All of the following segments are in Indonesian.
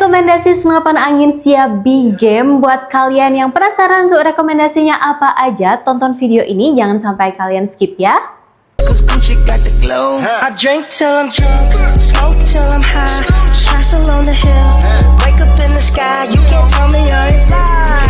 Rekomendasi senapan angin siap big game. Buat kalian yang penasaran untuk rekomendasinya apa aja, tonton video ini, jangan sampai kalian skip ya. I drink till I'm drunk, smoke till I'm high, castle on the hill, wake up in the sky. You can't tell me I ain't fly.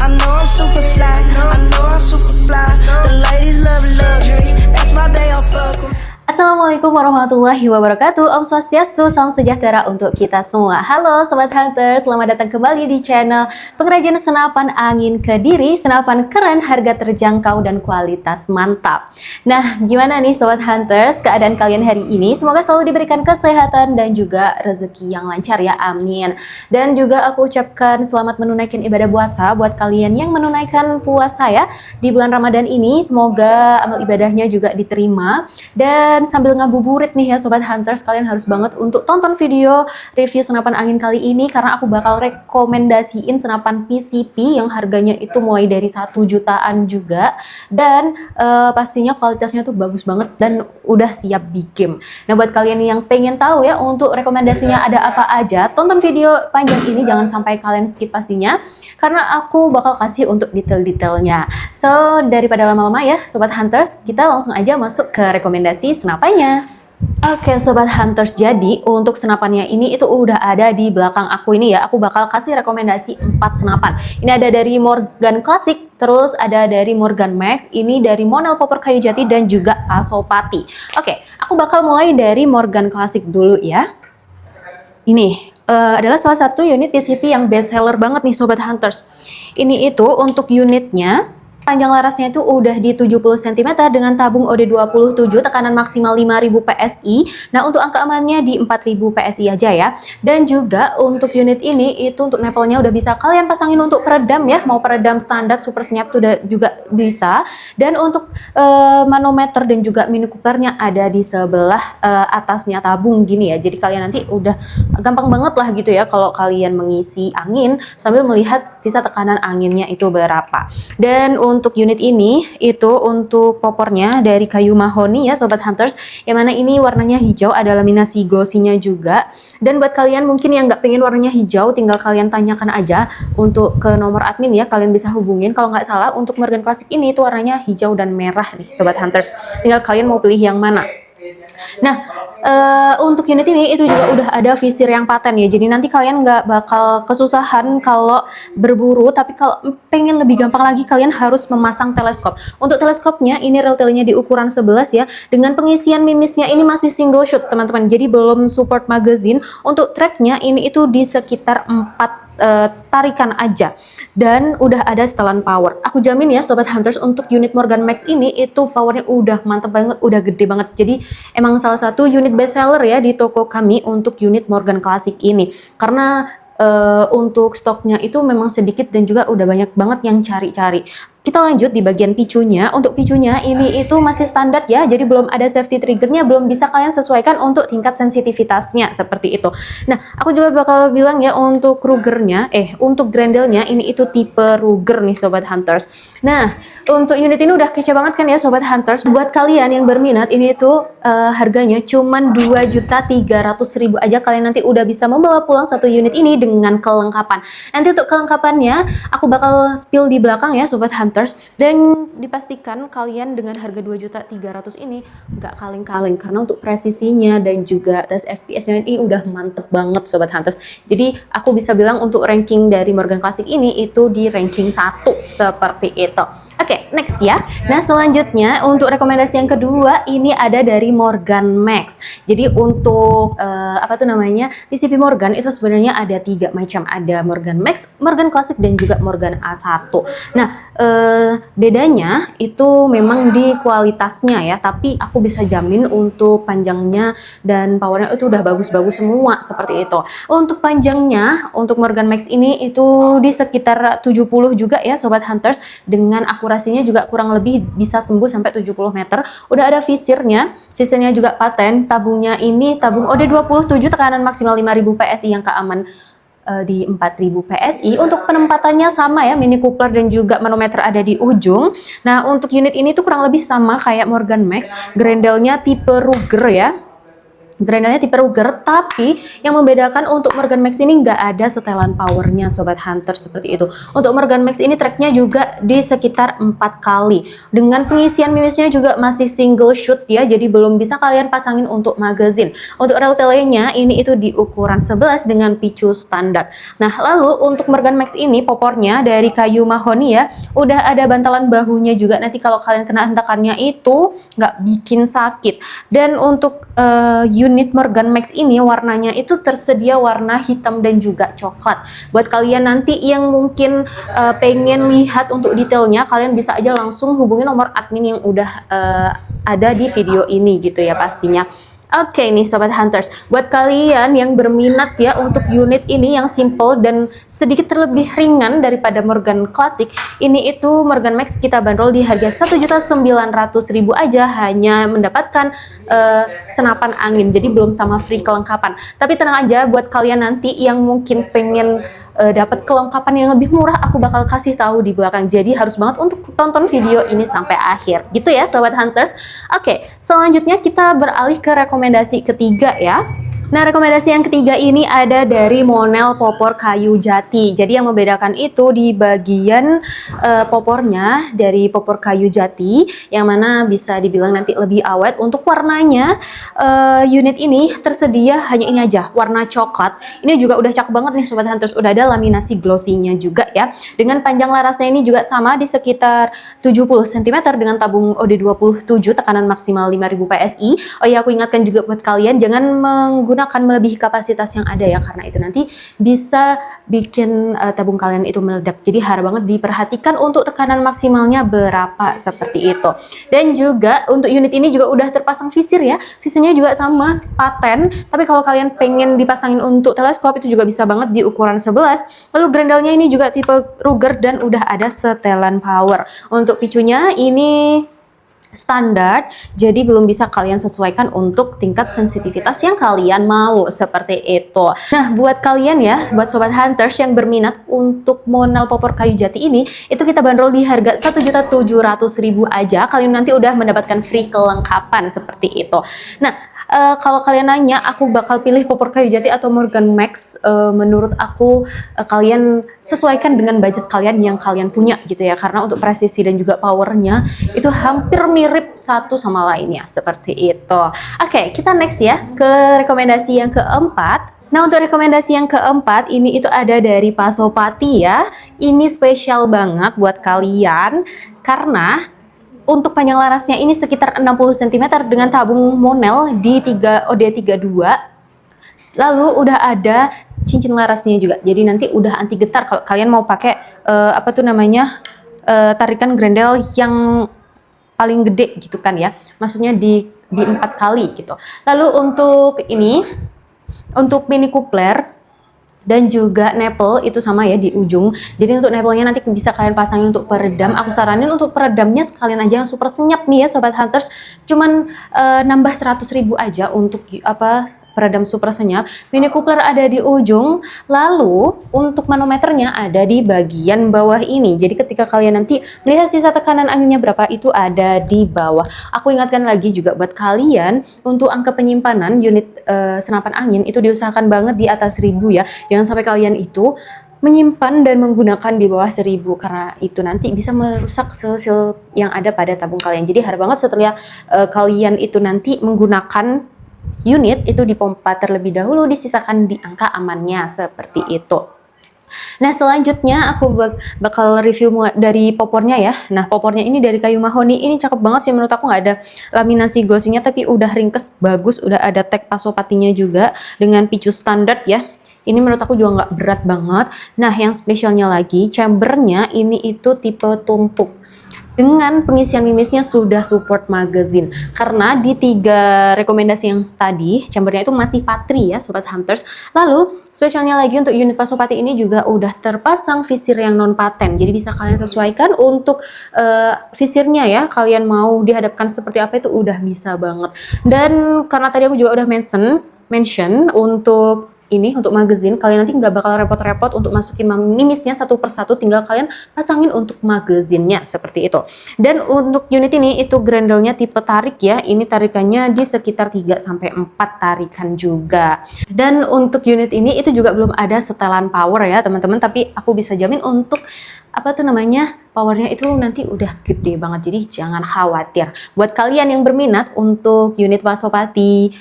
I know I'm super fly, I know I'm super fly. The ladies love luxury, that's why they all fuck with me. Assalamualaikum warahmatullahi wabarakatuh. Om Swastiastu, salam sejahtera untuk kita semua. Halo Sobat Hunter, selamat datang kembali di channel pengrajin senapan angin Kediri. Senapan keren, harga terjangkau, dan kualitas mantap. Nah, gimana nih Sobat Hunters, keadaan kalian hari ini? Semoga selalu diberikan kesehatan dan juga rezeki yang lancar ya, amin. Dan juga aku ucapkan selamat menunaikan ibadah puasa buat kalian yang menunaikan puasa ya di bulan Ramadan ini. Semoga amal ibadahnya juga diterima. Dan sambil ngabuburit nih ya Sobat Hunters, kalian harus banget untuk tonton video review senapan angin kali ini, karena aku bakal rekomendasiin senapan PCP yang harganya itu mulai dari 1 jutaan juga, dan pastinya kualitasnya tuh bagus banget dan udah siap big game. Nah, buat kalian yang pengen tahu ya untuk rekomendasinya ada apa aja, tonton video panjang ini, jangan sampai kalian skip pastinya, karena aku bakal kasih untuk detail-detailnya. So, daripada lama-lama ya Sobat Hunters, kita langsung aja masuk ke rekomendasi senapannya. Oke Sobat Hunters, jadi untuk senapannya ini itu udah ada di belakang aku ini ya. Aku bakal kasih rekomendasi 4 senapan. Ini ada dari Morgan Classic, terus ada dari Morgan Max, ini dari Monel Popor Kayu Jati, dan juga Pasopati. Oke, aku bakal mulai dari Morgan Classic dulu ya. Ini adalah salah satu unit PCP yang best seller banget nih Sobat Hunters. Ini itu untuk unitnya, panjang larasnya itu udah di 70 cm dengan tabung OD27, tekanan maksimal 5000 PSI. Nah, untuk angka amannya di 4000 PSI aja ya. Dan juga untuk unit ini itu untuk nepelnya udah bisa kalian pasangin untuk peredam ya, mau peredam standar super senyap tuh juga bisa. Dan untuk manometer dan juga mini coopernya ada di sebelah atasnya tabung gini ya. Jadi kalian nanti udah gampang banget lah gitu ya kalau kalian mengisi angin sambil melihat sisa tekanan anginnya itu berapa. Dan untuk unit ini itu untuk popornya dari kayu mahoni ya Sobat Hunters, yang mana ini warnanya hijau, ada laminasi glossy-nya juga. Dan buat kalian mungkin yang nggak pengen warnanya hijau, tinggal kalian tanyakan aja untuk ke nomor admin ya, kalian bisa hubungin. Kalau nggak salah untuk Morgan Classic ini itu warnanya hijau dan merah nih Sobat Hunters, tinggal kalian mau pilih yang mana. Nah, untuk unit ini itu juga udah ada visir yang paten ya, jadi nanti kalian nggak bakal kesusahan kalau berburu, tapi kalau pengen lebih gampang lagi kalian harus memasang teleskop. Untuk teleskopnya ini reltelnya di ukuran 11 ya, dengan pengisian mimisnya ini masih single shoot teman-teman, jadi belum support magazine. Untuk tracknya ini itu di sekitar 4 tarikan aja, dan udah ada setelan power. Aku jamin ya Sobat Hunters, untuk unit Morgan Max ini itu powernya udah mantep banget, udah gede banget. Jadi emang salah satu unit best seller ya di toko kami untuk unit Morgan Classic ini, karena untuk stoknya itu memang sedikit dan juga udah banyak banget yang cari-cari. Kita lanjut di bagian picunya. Untuk picunya ini itu masih standar ya, jadi belum ada safety triggernya, belum bisa kalian sesuaikan untuk tingkat sensitivitasnya seperti itu. Nah, aku juga bakal bilang ya untuk Rugernya, untuk grendelnya ini itu tipe Ruger nih Sobat Hunters. Nah, untuk unit ini udah kece banget kan ya Sobat Hunters. Buat kalian yang berminat, ini itu harganya cuman 2.300.000 aja, kalian nanti udah bisa membawa pulang satu unit ini dengan kelengkapan. Nanti untuk kelengkapannya aku bakal spill di belakang ya Sobat Hunters. Dan dipastikan kalian dengan harga 2.300.000 ini nggak kaleng-kaleng, karena untuk presisinya dan juga tes FPS-nya ini udah mantep banget Sobat Hunters. Jadi aku bisa bilang untuk ranking dari Morgan Classic ini itu di ranking 1 seperti itu. Oke, next ya. Nah, selanjutnya untuk rekomendasi yang kedua ini ada dari Morgan Max. Jadi untuk PCP Morgan itu sebenarnya ada 3 macam. Ada Morgan Max, Morgan Classic, dan juga Morgan A1. Nah, bedanya itu memang di kualitasnya ya, tapi aku bisa jamin untuk panjangnya dan powernya itu udah bagus-bagus semua seperti itu. Untuk panjangnya untuk Morgan Max ini itu di sekitar 70 juga ya Sobat Hunters, dengan akurasinya juga kurang lebih bisa tembus sampai 70 meter. Udah ada visirnya juga paten. Tabungnya ini tabung OD27, tekanan maksimal 5000 PSI yang keaman di 4000 PSI. Untuk penempatannya sama ya, mini coupler dan juga manometer ada di ujung. Nah, untuk unit ini tuh kurang lebih sama kayak Morgan Max, grendelnya tipe Ruger ya. Grendelnya tipe Ruger, tapi yang membedakan untuk Morgan Max ini nggak ada setelan powernya Sobat Hunter, seperti itu. Untuk Morgan Max ini tracknya juga di sekitar 4 kali. Dengan pengisian minusnya juga masih single shoot ya, jadi belum bisa kalian pasangin untuk magazine. Untuk rel telenya ini itu di ukuran 11 dengan picu standar. Nah lalu untuk Morgan Max ini popornya dari kayu mahoni ya, udah ada bantalan bahunya juga, nanti kalau kalian kena hentakannya itu nggak bikin sakit. Dan untuk unit Morgan Max ini warnanya itu tersedia warna hitam dan juga coklat. Buat kalian nanti yang mungkin pengen lihat untuk detailnya, kalian bisa aja langsung hubungi nomor admin yang udah ada di video ini gitu ya pastinya. Oke nih Sobat Hunters, buat kalian yang berminat ya untuk unit ini yang simple dan sedikit terlebih ringan daripada Morgan Classic, ini itu Morgan Max kita bandrol di harga 1.900.000 aja, hanya mendapatkan senapan angin, jadi belum sama free kelengkapan. Tapi tenang aja, buat kalian nanti yang mungkin pengen dapat kelengkapan yang lebih murah, aku bakal kasih tahu di belakang. Jadi harus banget untuk tonton video ini sampai akhir gitu ya Sobat Hunters. Oke, selanjutnya kita beralih ke rekomendasi ketiga ya. Nah, rekomendasi yang ketiga ini ada dari Monel popor kayu jati. Jadi yang membedakan itu di bagian popornya dari popor kayu jati, yang mana bisa dibilang nanti lebih awet. Untuk warnanya, unit ini tersedia hanya ini aja, warna coklat. Ini juga udah cakep banget nih Sobat Hunters, udah ada laminasi glossy-nya juga ya. Dengan panjang larasnya ini juga sama di sekitar 70 cm dengan tabung OD27, tekanan maksimal 5000 PSI. Oh iya, aku ingatkan juga buat kalian jangan menggunakan melebihi kapasitas yang ada ya, karena itu nanti bisa bikin tabung kalian itu meledak. Jadi harus banget diperhatikan untuk tekanan maksimalnya berapa, seperti itu. Dan juga untuk unit ini juga udah terpasang visir ya, visirnya juga sama paten, tapi kalau kalian pengen dipasangin untuk teleskop itu juga bisa banget di ukuran 11. Lalu grendelnya ini juga tipe Ruger dan udah ada setelan power. Untuk picunya ini standar, jadi belum bisa kalian sesuaikan untuk tingkat sensitivitas yang kalian mau, seperti itu. Nah, buat kalian ya, buat Sobat Hunters yang berminat untuk Monel popor kayu jati ini, itu kita bandrol di harga 1.700.000 aja. Kalian nanti udah mendapatkan free kelengkapan, seperti itu. Nah, kalau kalian nanya aku bakal pilih popor kayu jati atau Morgan Max, menurut aku kalian sesuaikan dengan budget kalian yang kalian punya gitu ya, karena untuk presisi dan juga powernya itu hampir mirip satu sama lainnya, seperti itu. Oke, kita next ya ke rekomendasi yang keempat. Nah, untuk rekomendasi yang keempat ini itu ada dari Pasopati ya. Ini spesial banget buat kalian karena untuk panjang larasnya ini sekitar 60 cm dengan tabung Monel di OD32. Lalu udah ada cincin larasnya juga. Jadi nanti udah anti getar kalau kalian mau pakai apa tuh namanya, tarikan grendel yang paling gede gitu kan ya. Maksudnya di 4 kali gitu. Lalu untuk ini, untuk mini coupler dan juga nipple itu sama ya di ujung. Jadi untuk nipple-nya nanti bisa kalian pasangin untuk peredam. Aku saranin untuk peredamnya sekalian aja yang super senyap nih ya Sobat Hunters. Cuman nambah 100.000 aja untuk peredam super senyap. Mini coupler ada di ujung. Lalu untuk manometernya ada di bagian bawah ini. Jadi ketika kalian nanti melihat sisa tekanan anginnya berapa, itu ada di bawah. Aku ingatkan lagi juga buat kalian untuk angka penyimpanan unit senapan angin itu diusahakan banget di atas 1000 ya. Jangan sampai kalian itu menyimpan dan menggunakan di bawah 1000, karena itu nanti bisa merusak sel-sel yang ada pada tabung kalian. Jadi harus banget setelah kalian itu nanti menggunakan unit itu dipompa terlebih dahulu, disisakan di angka amannya, seperti itu. Nah, selanjutnya aku bakal review dari popornya ya. Nah, popornya ini dari kayu mahoni, ini cakep banget sih menurut aku, nggak ada laminasi glossy-nya tapi udah ringkes bagus, udah ada tag Pasopatinya juga dengan picu standar ya. Ini menurut aku juga nggak berat banget. Nah, yang spesialnya lagi, chambernya ini itu tipe tumpuk. Dengan pengisian mimisnya sudah support magazine. Karena di 3 rekomendasi yang tadi, chambernya itu masih patri ya Sobat Hunters. Lalu, spesialnya lagi untuk unit Pasopati ini juga udah terpasang visir yang non paten. Jadi bisa kalian sesuaikan untuk visirnya ya. Kalian mau dihadapkan seperti apa itu udah bisa banget. Dan karena tadi aku juga udah mention untuk ini untuk magazine, kalian nanti nggak bakal repot-repot untuk masukin mimisnya satu persatu, tinggal kalian pasangin untuk magazinnya seperti itu. Dan untuk unit ini itu grendelnya tipe tarik ya, ini tarikannya di sekitar 3-4 tarikan juga. Dan untuk unit ini itu juga belum ada setelan power ya teman-teman, tapi aku bisa jamin untuk powernya itu nanti udah gede banget, jadi jangan khawatir. Buat kalian yang berminat untuk unit Pasopati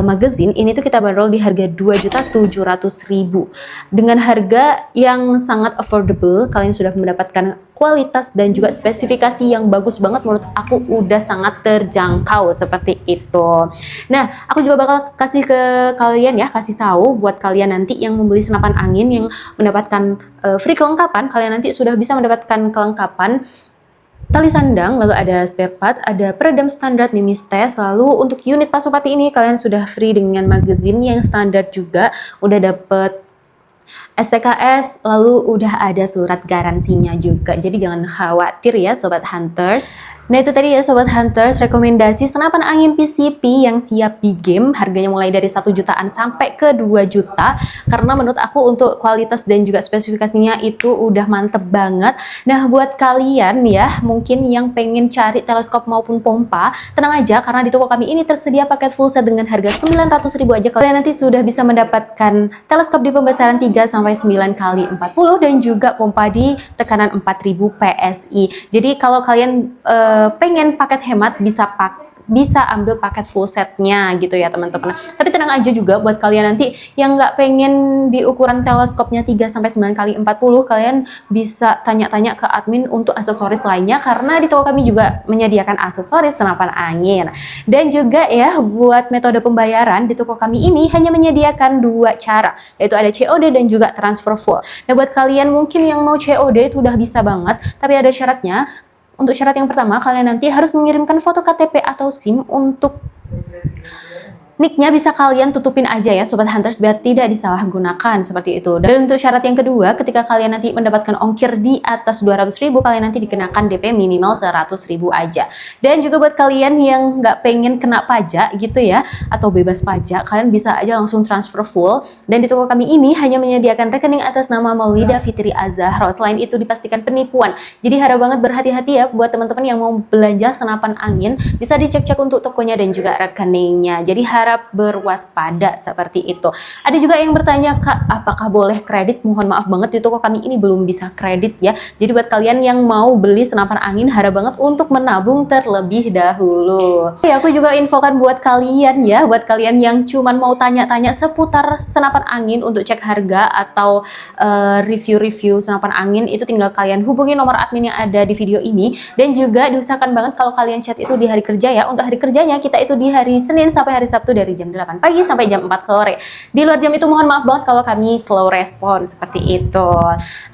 magazine ini tuh kita bandrol di harga 2.700.000 dengan harga yang sangat affordable. Kalian sudah mendapatkan kualitas dan juga spesifikasi yang bagus banget, menurut aku udah sangat terjangkau seperti itu. Nah, aku juga bakal kasih ke kalian ya, kasih tahu buat kalian nanti yang membeli senapan angin yang mendapatkan free kelengkapan, kalian nanti sudah bisa mendapatkan kelengkapan tali sandang, lalu ada spare part, ada peredam standar mimis tes, lalu untuk unit Pasopati ini kalian sudah free dengan magazine yang standar juga, udah dapet STKS, lalu udah ada surat garansinya juga, jadi jangan khawatir ya Sobat Hunters. Nah itu tadi ya Sobat Hunters, rekomendasi senapan angin PCP yang siap di game, harganya mulai dari 1 jutaan sampai ke 2 juta, karena menurut aku untuk kualitas dan juga spesifikasinya itu udah mantep banget. Nah buat kalian ya mungkin yang pengen cari teleskop maupun pompa, tenang aja karena di toko kami ini tersedia paket full set dengan harga 900.000 aja. Kalian nanti sudah bisa mendapatkan teleskop di pembesaran 3-9 kali 40 dan juga pompa di tekanan 4000 PSI. Jadi kalau kalian pengen paket hemat bisa ambil paket full setnya gitu ya teman-teman. Tapi tenang aja juga buat kalian nanti yang nggak pengen di ukuran teleskopnya 3-9 kali 40, kalian bisa tanya-tanya ke admin untuk aksesoris lainnya, karena di toko kami juga menyediakan aksesoris senapan angin. Dan juga ya buat metode pembayaran di toko kami ini hanya menyediakan 2 cara, yaitu ada COD dan juga transfer full. Nah buat kalian mungkin yang mau COD itu udah bisa banget, tapi ada syaratnya. Untuk syarat yang pertama, kalian nanti harus mengirimkan foto KTP atau SIM. Untuk nicknya bisa kalian tutupin aja ya Sobat Hunters, biar tidak disalahgunakan seperti itu. Dan untuk syarat yang kedua, ketika kalian nanti mendapatkan ongkir di atas 200.000, kalian nanti dikenakan DP minimal 100.000 aja. Dan juga buat kalian yang nggak pengen kena pajak gitu ya, atau bebas pajak, kalian bisa aja langsung transfer full. Dan di toko kami ini hanya menyediakan rekening atas nama Maulida Fitri Azahra. Selain itu dipastikan penipuan. Jadi harap banget berhati-hati ya buat teman-teman yang mau belanja senapan angin, bisa dicek-cek untuk tokonya dan juga rekeningnya. Jadi harap berwaspada seperti itu. Ada juga yang bertanya, Kak, apakah boleh kredit? Mohon maaf banget di toko kami ini belum bisa kredit ya. Jadi buat kalian yang mau beli senapan angin, harap banget untuk menabung terlebih dahulu. Ya, aku juga infokan buat kalian ya, buat kalian yang cuman mau tanya-tanya seputar senapan angin untuk cek harga atau review-review senapan angin, itu tinggal kalian hubungi nomor admin yang ada di video ini. Dan juga diusahakan banget kalau kalian chat itu di hari kerja ya. Untuk hari kerjanya kita itu di hari Senin sampai hari Sabtu dari jam 8 pagi sampai jam 4 sore. Di luar jam itu mohon maaf banget kalau kami slow respon seperti itu.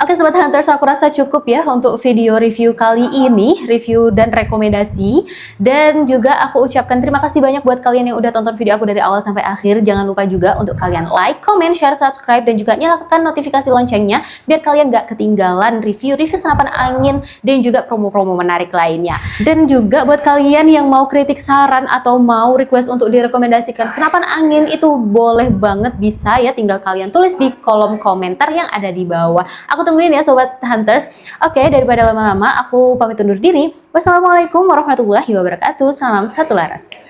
Oke Sobat Hunters, aku rasa cukup ya untuk video review kali ini, review dan rekomendasi. Dan juga aku ucapkan terima kasih banyak buat kalian yang udah tonton video aku dari awal sampai akhir. Jangan lupa juga untuk kalian like, comment, share, subscribe, dan juga nyalakan notifikasi loncengnya biar kalian gak ketinggalan review-review senapan angin dan juga promo-promo menarik lainnya. Dan juga buat kalian yang mau kritik, saran, atau mau request untuk direkomendasikan senapan angin, itu boleh banget, bisa ya, tinggal kalian tulis di kolom komentar yang ada di bawah. Aku tungguin ya Sobat Hunters. Oke, daripada lama-lama aku pamit undur diri. Wassalamualaikum warahmatullahi wabarakatuh. Salam satu laras.